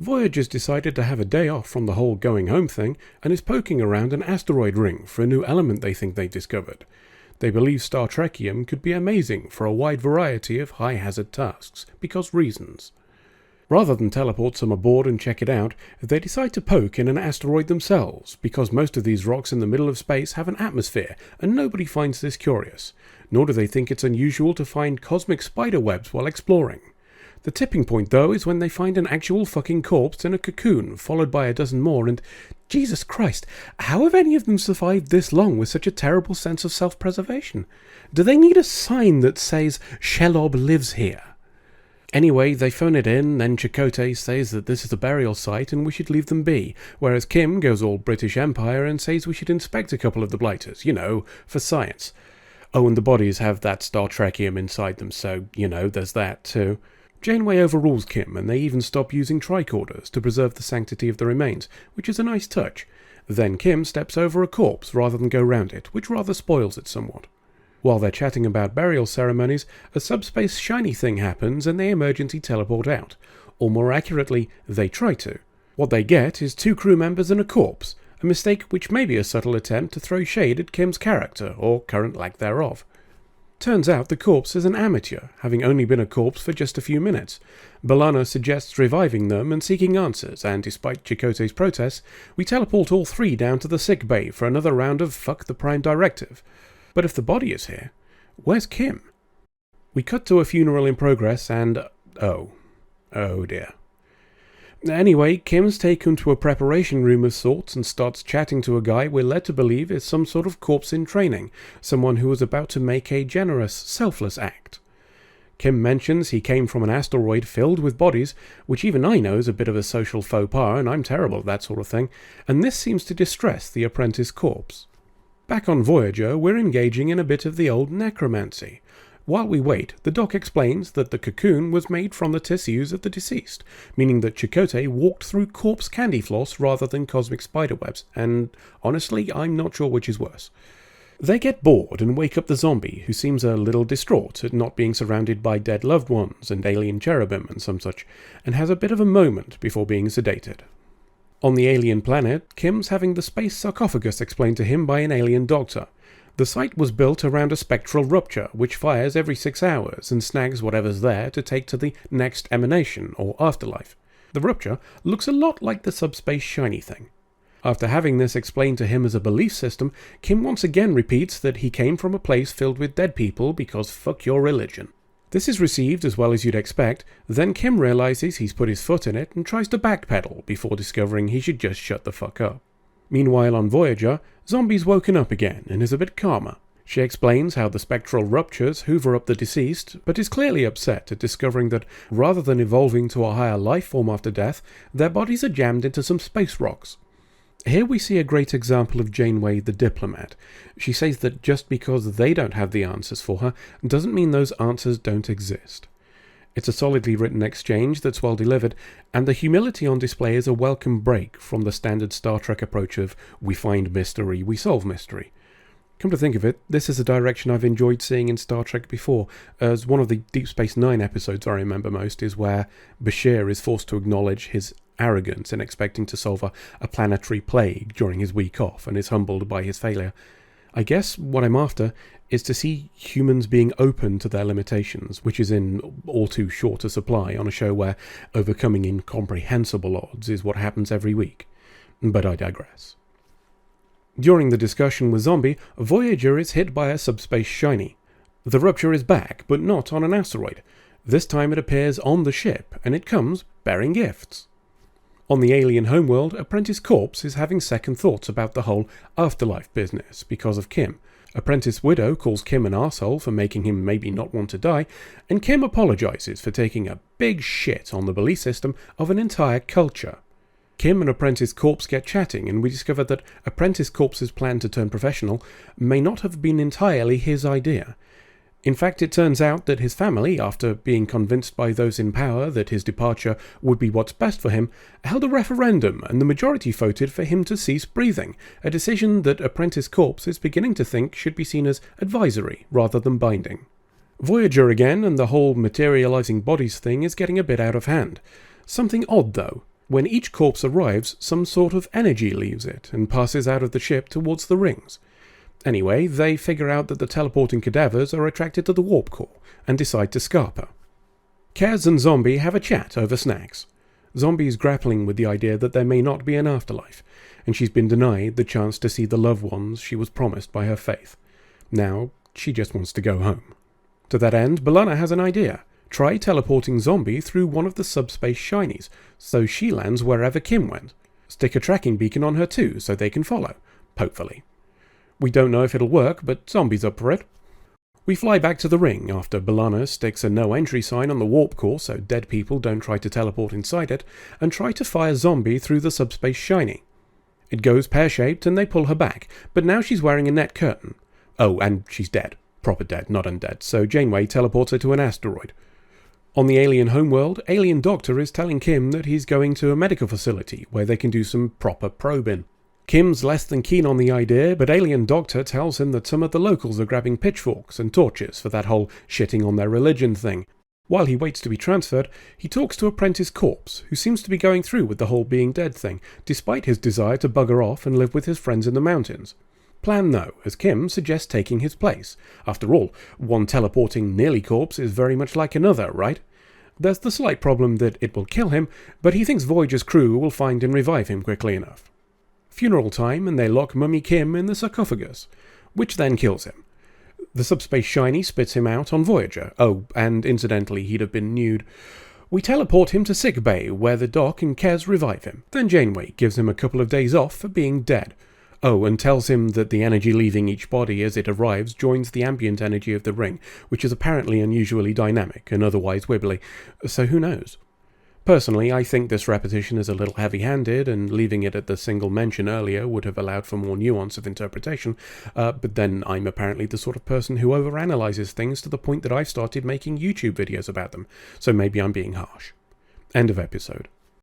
Voyager's decided to have a day off from the whole going home thing and is poking around an asteroid ring for a new element they think they discovered. They believe Star Trekium could be amazing for a wide variety of high-hazard tasks, because reasons. Rather than teleport some aboard and check it out, they decide to poke in an asteroid themselves, because most of these rocks in the middle of space have an atmosphere, and nobody finds this curious, nor do they think it's unusual to find cosmic spider webs while exploring. The tipping point, though, is when they find an actual fucking corpse in a cocoon, followed by a dozen more, and Jesus Christ, how have any of them survived this long with such a terrible sense of self-preservation? Do they need a sign that says, Shelob lives here? Anyway, they phone it in, then Chakotay says that this is a burial site and we should leave them be, whereas Kim goes all British Empire and says we should inspect a couple of the blighters, for science. Oh, and the bodies have that Star Trekium inside them, so, there's that too. Janeway overrules Kim, and they even stop using tricorders to preserve the sanctity of the remains, which is a nice touch. Then Kim steps over a corpse rather than go round it, which rather spoils it somewhat. While they're chatting about burial ceremonies, a subspace shiny thing happens and they emergency teleport out. Or more accurately, they try to. What they get is 2 crew members and a corpse, a mistake which may be a subtle attempt to throw shade at Kim's character, or current lack thereof. Turns out the corpse is an amateur, having only been a corpse for just a few minutes. B'Elanna suggests reviving them and seeking answers, and despite Chakotay's protests, we teleport all 3 down to the sick bay for another round of fuck the Prime Directive. But if the body is here, where's Kim? We cut to a funeral in progress and... oh dear. Anyway, Kim's taken to a preparation room of sorts and starts chatting to a guy we're led to believe is some sort of corpse in training, someone who was about to make a generous, selfless act. Kim mentions he came from an asteroid filled with bodies, which even I know is a bit of a social faux pas, and I'm terrible at that sort of thing, and this seems to distress the apprentice corpse. Back on Voyager, we're engaging in a bit of the old necromancy. While we wait, the doc explains that the cocoon was made from the tissues of the deceased, meaning that Chakotay walked through corpse candy floss rather than cosmic spiderwebs, and honestly, I'm not sure which is worse. They get bored and wake up the zombie, who seems a little distraught at not being surrounded by dead loved ones and alien cherubim and some such, and has a bit of a moment before being sedated. On the alien planet, Kim's having the space sarcophagus explained to him by an alien doctor. The site was built around a spectral rupture, which fires every 6 hours and snags whatever's there to take to the next emanation, or afterlife. The rupture looks a lot like the subspace shiny thing. After having this explained to him as a belief system, Kim once again repeats that he came from a place filled with dead people because fuck your religion. This is received as well as you'd expect, then Kim realizes he's put his foot in it and tries to backpedal before discovering he should just shut the fuck up. Meanwhile on Voyager, Zombie's woken up again and is a bit calmer. She explains how the spectral ruptures hoover up the deceased, but is clearly upset at discovering that rather than evolving to a higher life form after death, their bodies are jammed into some space rocks. Here we see a great example of Janeway the diplomat. She says that just because they don't have the answers for her doesn't mean those answers don't exist. It's a solidly written exchange that's well delivered, and the humility on display is a welcome break from the standard Star Trek approach of we find mystery, we solve mystery. Come to think of it, this is a direction I've enjoyed seeing in Star Trek before, as one of the Deep Space Nine episodes I remember most is where Bashir is forced to acknowledge his arrogance in expecting to solve a planetary plague during his week off and is humbled by his failure. I guess what I'm after is to see humans being open to their limitations, which is in all too short a supply on a show where overcoming incomprehensible odds is what happens every week. But I digress. During the discussion with Zombie, Voyager is hit by a subspace shiny. The rupture is back, but not on an asteroid. This time it appears on the ship, and it comes bearing gifts. On the alien homeworld, Apprentice Corpse is having second thoughts about the whole afterlife business because of Kim. Apprentice Widow calls Kim an arsehole for making him maybe not want to die, and Kim apologizes for taking a big shit on the belief system of an entire culture. Kim and Apprentice Corpse get chatting, and we discover that Apprentice Corpse's plan to turn professional may not have been entirely his idea. In fact, it turns out that his family, after being convinced by those in power that his departure would be what's best for him, held a referendum and the majority voted for him to cease breathing, a decision that Apprentice Corpse is beginning to think should be seen as advisory rather than binding. Voyager again, and the whole materializing bodies thing is getting a bit out of hand. Something odd though. When each corpse arrives, some sort of energy leaves it and passes out of the ship towards the rings. Anyway, they figure out that the teleporting cadavers are attracted to the warp core and decide to scarp her. Kaz and Zombie have a chat over snacks. Zombie is grappling with the idea that there may not be an afterlife, and she's been denied the chance to see the loved ones she was promised by her faith. Now, she just wants to go home. To that end, B'Elanna has an idea. Try teleporting Zombie through one of the subspace shinies, so she lands wherever Kim went. Stick a tracking beacon on her too, so they can follow, hopefully. We don't know if it'll work, but Zombie's up for it. We fly back to the ring after B'Elanna sticks a no-entry sign on the warp core so dead people don't try to teleport inside it, and try to fire Zombie through the subspace shiny. It goes pear-shaped and they pull her back, but now she's wearing a net curtain. Oh, and she's dead. Proper dead, not undead, so Janeway teleports her to an asteroid. On the alien homeworld, Alien Doctor is telling Kim that he's going to a medical facility where they can do some proper probing. Kim's less than keen on the idea, but Alien Doctor tells him that some of the locals are grabbing pitchforks and torches for that whole shitting on their religion thing. While he waits to be transferred, he talks to Apprentice Corpse, who seems to be going through with the whole being dead thing, despite his desire to bugger off and live with his friends in the mountains. Plan no, as Kim suggests taking his place. After all, one teleporting nearly corpse is very much like another, right? There's the slight problem that it will kill him, but he thinks Voyager's crew will find and revive him quickly enough. Funeral time, and they lock Mummy Kim in the sarcophagus, which then kills him. The subspace shiny spits him out on Voyager. Oh, and incidentally, he'd have been nude. We teleport him to sickbay, where the Doc and Kez revive him. Then Janeway gives him a couple of days off for being dead. Oh, and tells him that the energy leaving each body as it arrives joins the ambient energy of the ring, which is apparently unusually dynamic and otherwise wibbly, so who knows? Personally, I think this repetition is a little heavy-handed, and leaving it at the single mention earlier would have allowed for more nuance of interpretation, but then I'm apparently the sort of person who overanalyzes things to the point that I've started making YouTube videos about them, so maybe I'm being harsh. End of episode.